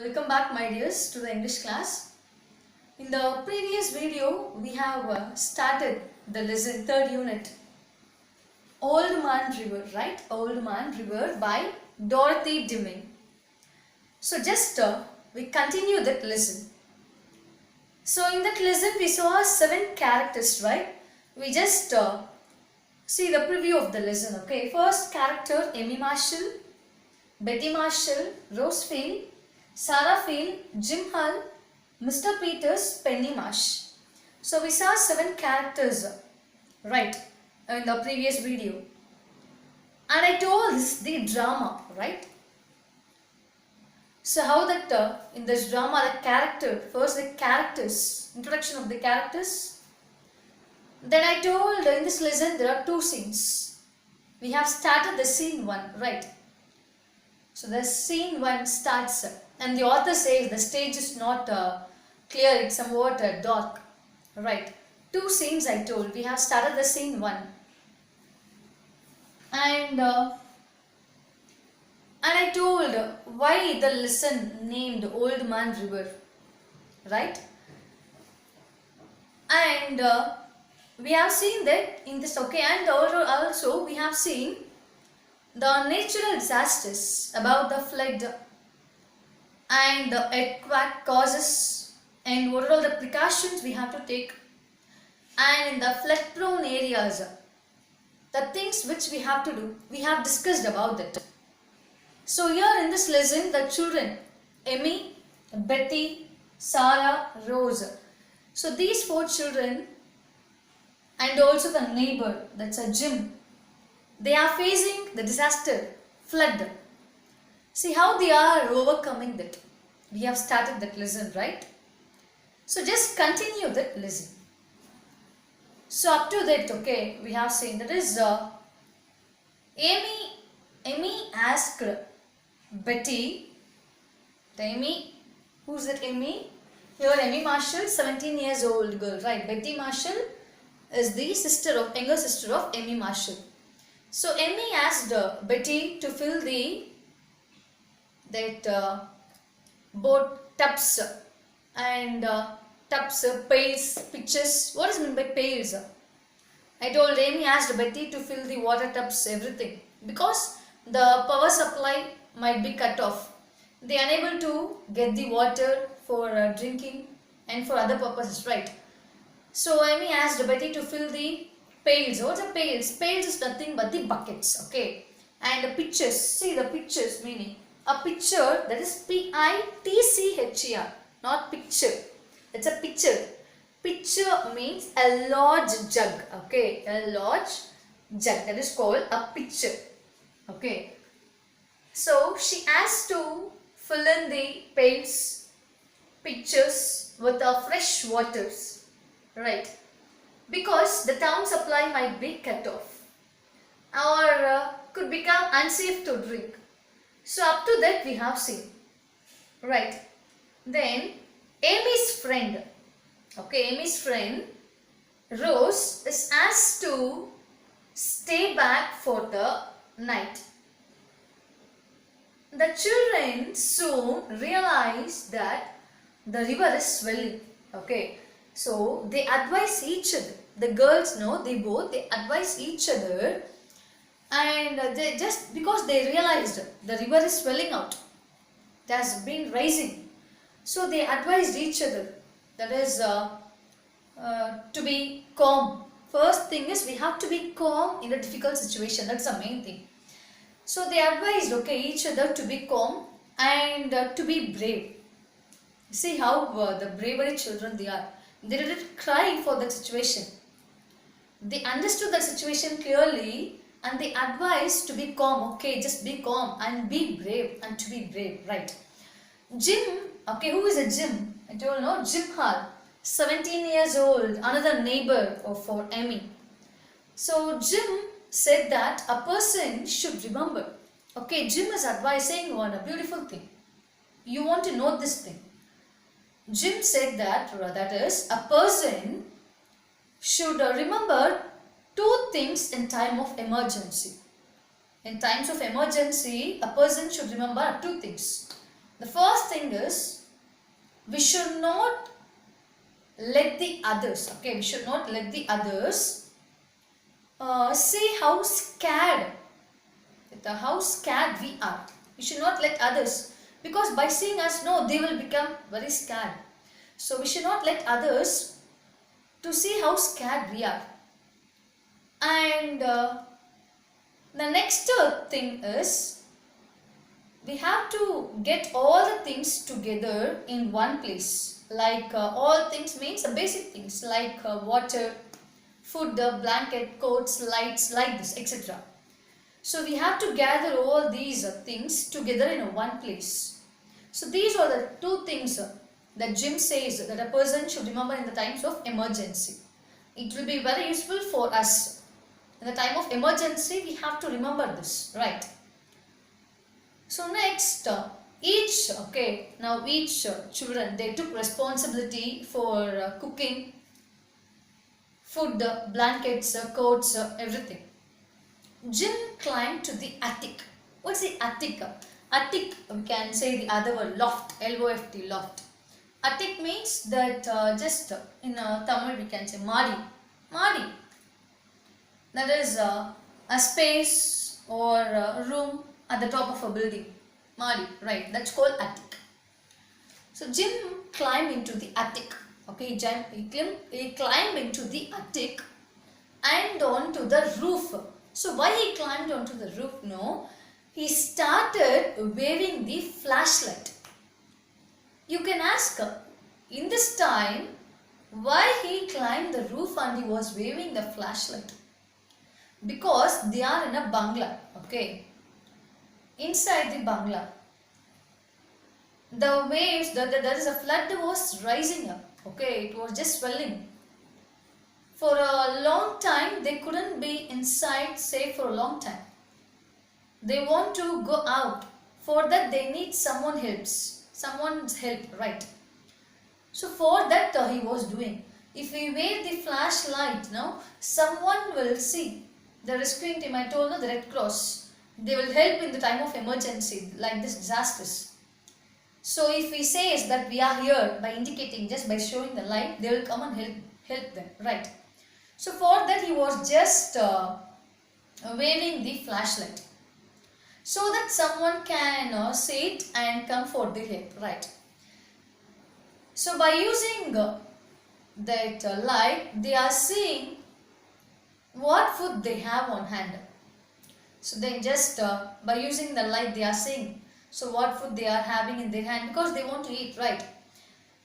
Welcome back, my dears, to the English class. In the previous video, we have started the lesson third unit, Old Man River, right? Old Man River by Dorothy Dimming. So just we continue that lesson. So in that lesson, we saw 7 characters, right? We just see the preview of the lesson, okay? First character, Emmy Marshall, Betty Marshall, Rose Field, Sarah Field, Jim Hull, Mr. Peters, Penny Marsh. So we saw 7 characters, right, in the previous video. And I told this the drama, right? So how that in this drama the character, first the characters, introduction of the characters. Then I told in this lesson there are 2 scenes. We have started the scene 1, right? So the scene 1 starts and the author says the stage is not clear, it's somewhat dark, right? 2 scenes I told. We have started the scene 1 and I told why the lesson named Old Man River, right? And we have seen that in this, okay, and also we have seen the natural disasters about the flood and the earthquake causes and what are all the precautions we have to take, and in the flood prone areas the things which we have to do, we have discussed about that. So here in this lesson the children Emmy, Betty, Sarah, Rose, so these 4 children and also the neighbor, that's a Jim, they are facing the disaster, flood. See how they are overcoming that. We have started that lesson, right? So just continue that lesson. So up to that, okay, we have seen that is Emmy asked Betty, the Emmy, who's that Emmy? Here Emmy Marshall, 17 years old girl, right? Betty Marshall is the younger sister of Emmy Marshall. So Emmy asked Betty to fill that boat tubs and tubs, pails, pitchers. What is meant by pails? I told Amy asked Betty to fill the water tubs, everything, because the power supply might be cut off. They are unable to get the water for drinking and for other purposes, right? So Amy asked Betty to fill the pails. What are pails? Pails is nothing but the buckets, okay? And the pitchers. See the pitchers meaning a pitcher, that is P-I-T-C-H-E-R, not picture. It's a pitcher. Pitcher means a large jug, okay? A large jug, that is called a pitcher, okay? So she asked to fill in the pails, pitchers with fresh waters, right? Because the town supply might be cut off or could become unsafe to drink. So up to that we have seen, right? Then Amy's friend, okay, Amy's friend Rose is asked to stay back for the night. The children soon realize that the river is swelling, okay? So they advise each other. The girls know, they advise each other, and they just because they realized the river is swelling out, it has been rising. So they advised each other, that is to be calm. First thing is we have to be calm in a difficult situation. That's the main thing. So they advised, okay, each other to be calm and to be brave. See how the bravery children they are. They didn't cry for that situation. They understood the situation clearly and they advised to be calm. Okay, just be calm and be brave, and to be brave, right? Jim, okay, who is a Jim? I don't know. Jim Hull, 17 years old, another neighbor for Emmy. So Jim said that a person should remember. Okay, Jim is advising on a beautiful thing. You want to know this thing. Jim said that is a person should remember 2 things in time of emergency. In times of emergency, a person should remember 2 things. The first thing is, we should not let the others, okay, we should not let the others see how scared we are. We should not let others, because by seeing us, no, they will become very scared. So we should not let others to see how scared we are. And the next thing is, we have to get all the things together in one place. Like all things means the basic things like water, food, blanket, coats, lights, like this, etc. So we have to gather all these things together in one place. So these are the two things that Jim says that a person should remember in the times of emergency. It will be very useful for us. In the time of emergency, we have to remember this, right? So next, each children, they took responsibility for cooking, food, blankets, coats, everything. Jim climbed to the attic. What's the attic? Attic, we can say the other word, loft, L-O-F-T, loft. Attic means that just in Tamil we can say Madi. Madi. That is a space or a room at the top of a building. Madi, right, that's called attic. So Jim climbed into the attic. Okay, he climbed into the attic and onto the roof. So why he climbed onto the roof? No, he started waving the flashlight. You can ask, in this time, why he climbed the roof and he was waving the flashlight? Because they are in a bungalow, okay. Inside the bungalow, the waves, there is a flood was rising up, okay, it was just swelling. For a long time, they couldn't be inside safe for a long time. They want to go out. For that, they need someone's help, right? So for that, he was doing. If we wave the flashlight, now someone will see. The rescuing team, I told you, the Red Cross, they will help in the time of emergency, like this disasters. So if we say is that we are here by indicating, just by showing the light, they will come and help them, right? So for that he was just waving the flashlight, so that someone can see it and come for the help, right? So by using that light, they are seeing what food they have on hand. So then just by using the light, they are seeing so what food they are having in their hand, because they want to eat, right?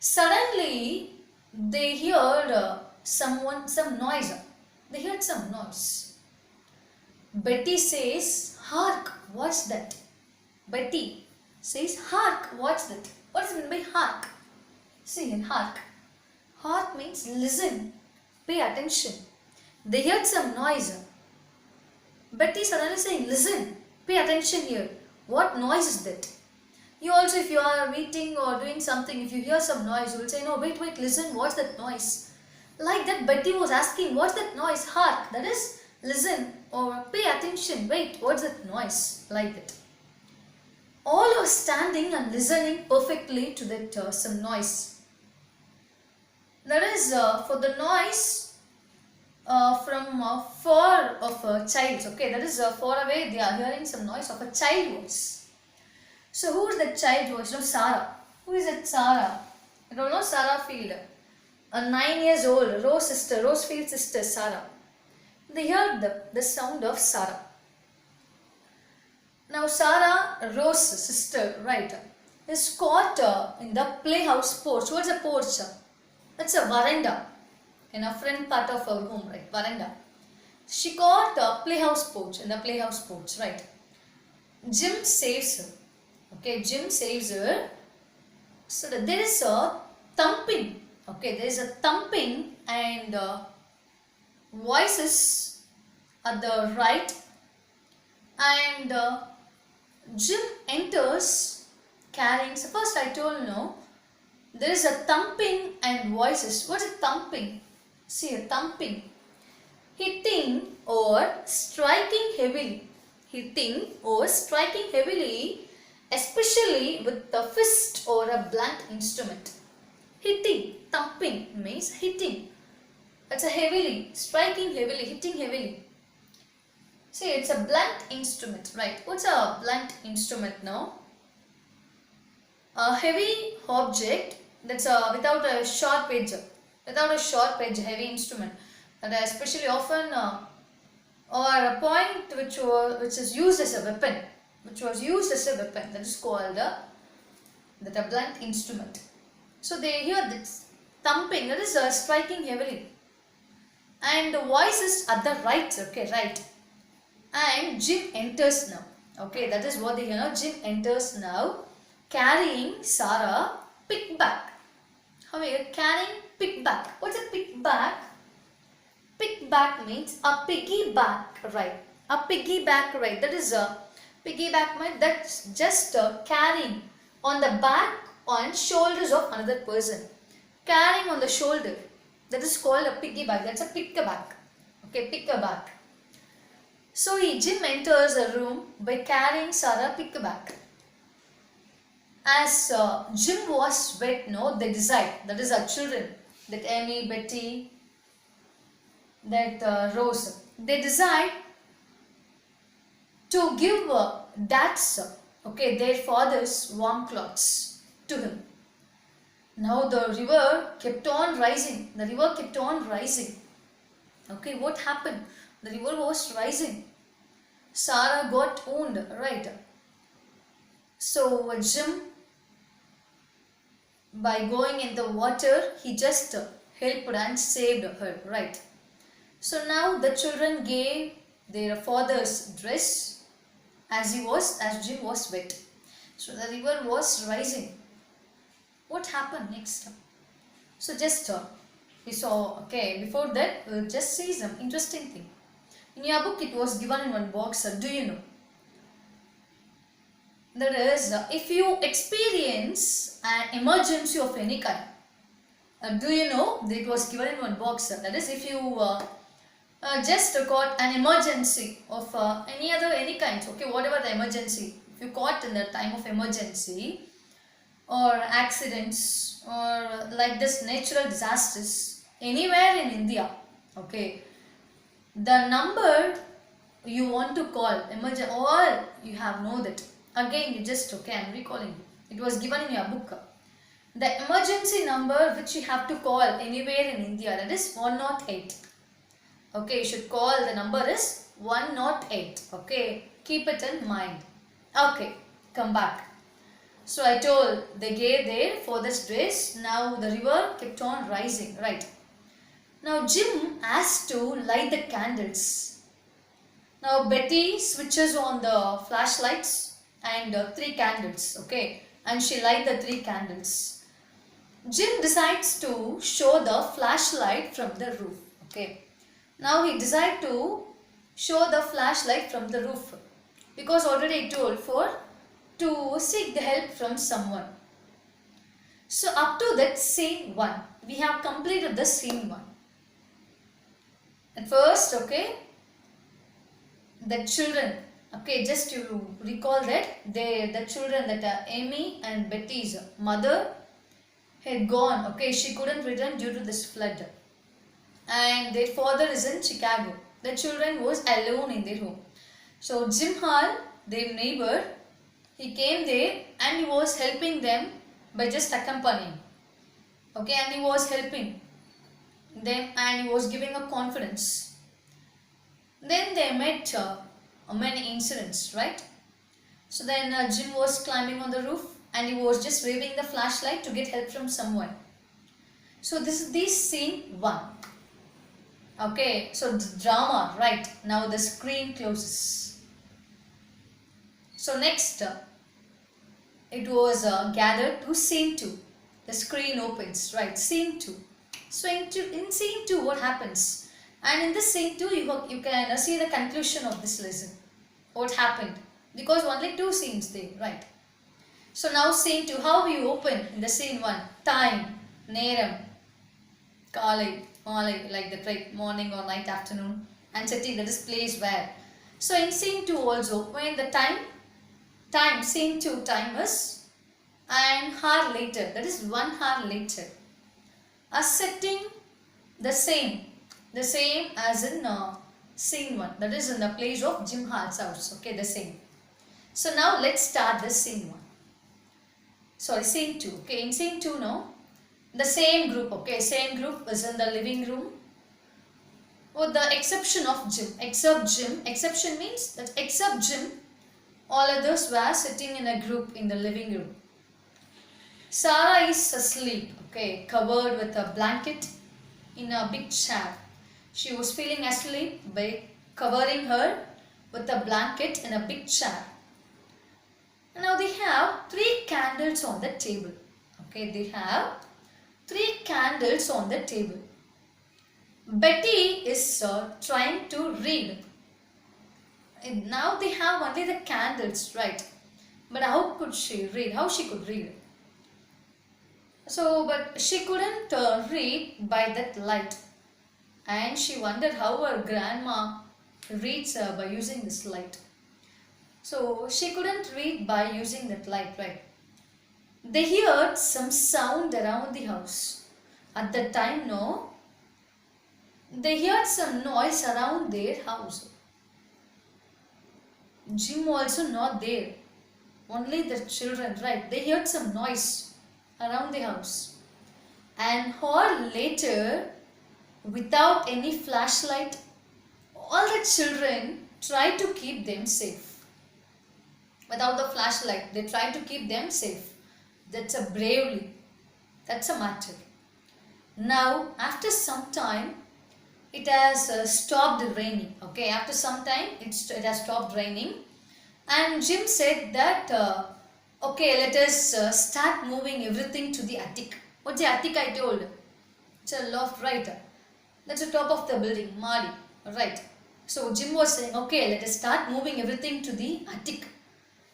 Suddenly they heard some noise. They heard some noise. Betty says, "Hark, what's that?" Betty says, "Hark, what's that?" What is meant by hark? See, in hark. Hark means listen, pay attention. They heard some noise. Betty suddenly saying, "Listen, pay attention here. What noise is that?" You also, if you are eating or doing something, if you hear some noise, you will say, "No, wait, listen, what's that noise?" Like that, Betty was asking, "What's that noise?" Hark, that is listen or pay attention. Wait, what's that noise? Like that. All are standing and listening perfectly to that some noise. That is for the noise from far of a child. Okay, that is far away. They are hearing some noise of a child voice. So who is that child voice? No, Sarah. Who is that Sarah? I don't know Sarah Field. A 9 years old Rosefield sister Sarah. They heard the sound of Sarah. Now Sarah, Rose's sister, right, is caught in the playhouse porch. What's a porch? That's a veranda in a front part of our home, right? Veranda. She caught a playhouse porch, in the playhouse porch, right? Jim saves her. Okay, Jim saves her. So there is a thumping. Okay, there is a thumping and voices at the right, and Jim enters carrying. So first I told no, there is a thumping and voices. What is thumping? See, a thumping, hitting or striking heavily. Hitting or striking heavily especially with the fist or a blunt instrument. Hitting, thumping means hitting. It's a heavily, striking heavily, hitting heavily. See, it's a blunt instrument, right? What's a blunt instrument now? A heavy object that's without a sharp edge, heavy instrument, and especially often or a point which is used as a weapon, that is called a blunt instrument. So they hear this thumping, that is striking heavily, and the voice is at the right, okay, right. And Jim enters now, okay, that is what they hear now. Jim enters now, carrying Sarah pickback. How are you carrying pickback? What's a pickback? Pickback means a piggyback ride. A piggyback ride. That is a piggyback means that's just carrying on the back on shoulders of another person. Carrying on the shoulder. That is called a piggyback. That's a pickaback. Okay, pickaback. So Jim enters a room by carrying Sarah pickaback. As Jim was wet, no, they decide, that is our children, that Amy, Betty, that Rose, they decide to give dads, okay, their father's warm clothes to him. Now the river kept on rising. Okay, what happened? The river was rising. Sarah got wounded, right? So Jim, by going in the water, he just helped and saved her, right? So now the children gave their father's dress as Jim was wet. So the river was rising. What happened next? So just we saw, okay, before that we'll just see some interesting thing. In your book it was given in one box, do you know? That is, if you experience an emergency of any kind, do you know that it was given in one box? That is, if you just got an emergency of any kind, okay, whatever the emergency, if you caught in the time of emergency or accidents or like this natural disasters anywhere in India, okay, the number you want to call, all you have know that. Again, you just, okay, I am recalling you. It was given in your book. The emergency number which you have to call anywhere in India, that is 108. Okay, you should call, the number is 108. Okay, keep it in mind. Okay, come back. So I told they gave their father's dress. Now the river kept on rising, right? Now Jim has to light the candles. Now Betty switches on the flashlights and 3 candles, okay, and she light the 3 candles. Jim decides to show the flashlight from the roof, okay. Now he decided to show the flashlight from the roof because already I told to seek the help from someone. So up to that scene 1, we have completed the scene 1. At first, okay, the children, okay, just to recall that the children, that Amy and Betty's mother had gone, okay, she couldn't return due to this flood, and their father is in Chicago. The children was alone in their home. So Jim Hall, their neighbor, he came there and he was helping them by just accompanying, okay, and he was helping them and he was giving a confidence. Then they met many incidents, right? So then Jim was climbing on the roof and he was just waving the flashlight to get help from someone. So this is the scene 1. Okay, so the drama, right? Now the screen closes. So next it was gathered to scene 2. The screen opens, right? Scene 2. So in scene 2 what happens? And in this scene 2 you can see the conclusion of this lesson. What happened? Because only 2 scenes there, right? So now scene 2, how you open in the scene 1? Time, neram, kali, malai, like the right, morning or night, afternoon, and setting, that is place where. So in scene 2 also, when the time time, scene 2 time is an hour later, that is 1 hour later. A setting the same as in scene 1, that is in the place of Jim Hart's house, okay, the same. So now let's start the scene 1. Sorry, scene 2, okay, in scene 2 now, the same group, okay, same group is in the living room with the exception of Jim. Exception means that except Jim, all others were sitting in a group in the living room. Sarah is asleep, okay, covered with a blanket in a big chair. She was feeling asleep by covering her with a blanket in a big chair. Now they have 3 candles on the table. Okay, they have 3 candles on the table. Betty is trying to read. And now they have only the candles, right? But how could she read? How she could read? So, but she couldn't read by that light. And she wondered how her grandma reads by using this light. So, she couldn't read by using that light, right? They heard some sound around the house. At that time, no, they heard some noise around their house. Jim also not there. Only the children, right? They heard some noise around the house. An hour later, without any flashlight, all the children tried to keep them safe. Without the flashlight, they tried to keep them safe. That's a bravery. That's a matter. Now, after some time, it has stopped raining. Okay, after some time, it has stopped raining. And Jim said that, okay, let us start moving everything to the attic. What's the attic I told? It's a loft, right? That's the top of the building, Madi, right? So Jim was saying, okay, let us start moving everything to the attic.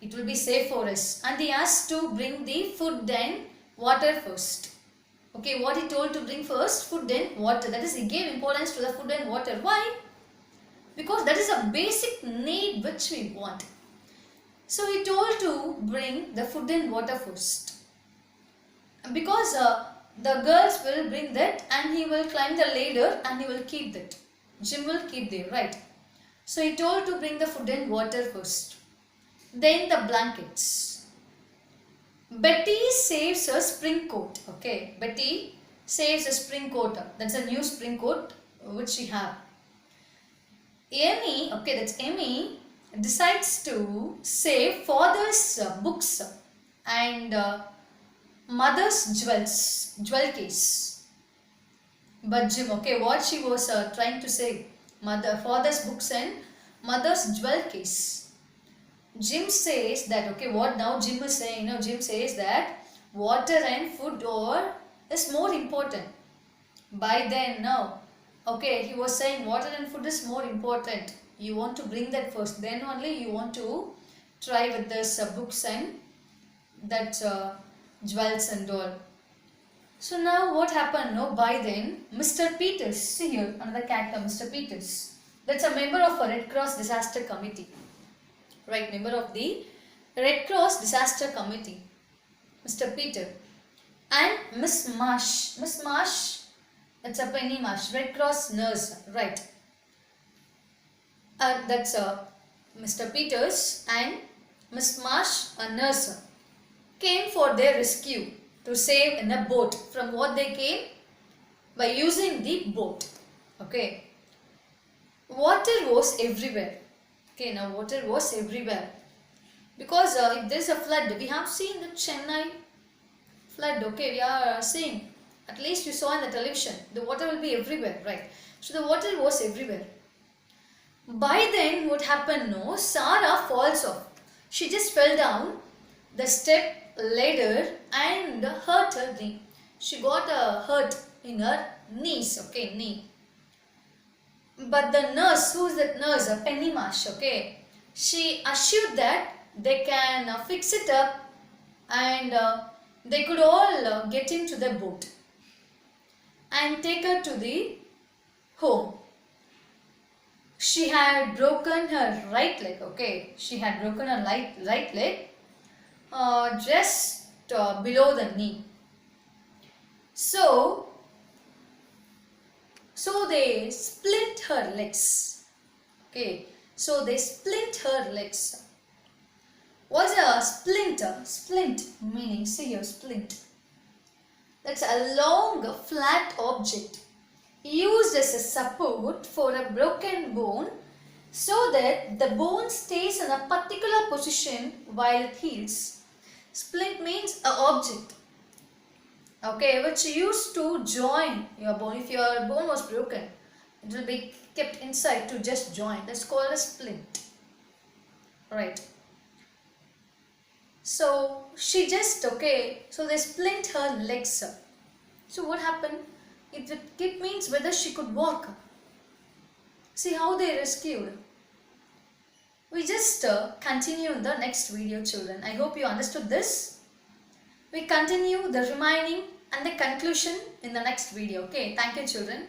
It will be safe for us. And he asked to bring the food and water first. Okay, what he told to bring first, food and water. That is, he gave importance to the food and water. Why? Because that is a basic need which we want. So he told to bring the food and water first. Because the girls will bring that and he will climb the ladder and he will keep that. Jim will keep there, right? So he told to bring the food and water first. Then the blankets. Betty saves a spring coat. Okay, Betty saves a spring coat. That's a new spring coat which she have. Amy, okay, that's Amy, decides to save father's books and mother's jewel case. But Jim, okay, what she was trying to say, father's books and mother's jewel case. Jim says that, okay, what now Jim is saying, Jim says that water and food is more important. By then, now, okay, he was saying water and food is more important. You want to bring that first, then only you want to try with this books and that jewels and all. So now what happened? No, by then, Mr. Peters, see here, another character, Mr. Peters. That's a member of a Red Cross Disaster Committee. Right, member of the Red Cross Disaster Committee, Mr. Peter. And Miss Marsh. Miss Marsh, that's a Penny Marsh, Red Cross nurse, right. That's Mr. Peters and Miss Marsh, a nurse, came for their rescue to save in a boat. From what they came? By using the boat. Okay. Water was everywhere. Okay, now water was everywhere. Because if there is a flood, we have seen the Chennai flood. Okay, we are seeing. At least you saw in the television. The water will be everywhere, right? So the water was everywhere. By then, what happened? No, Sarah falls off. She just fell down the step ladder and hurt her knee. She got a hurt in her knees. Okay, knee. But the nurse, who is that nurse? Penny Marsh. Okay, she assured that they can fix it up and they could all get into the boat and take her to the home. she had broken her right leg. Okay, she had broken her right leg, just below the knee. So they split her legs. Okay, so they split her legs. What's a splinter? Splint meaning, see here, splint. That's a long flat object used as a support for a broken bone so that the bone stays in a particular position while it heals. Splint means an object, okay, which used to join your bone. If your bone was broken, it will be kept inside to just join. That's called a splint. Right. So she just, okay, so they splint her legs. So what happened? It means whether she could walk. See how they rescued. We just continue in the next video, children. I hope you understood this. We continue the remaining and the conclusion in the next video. Okay, thank you, children.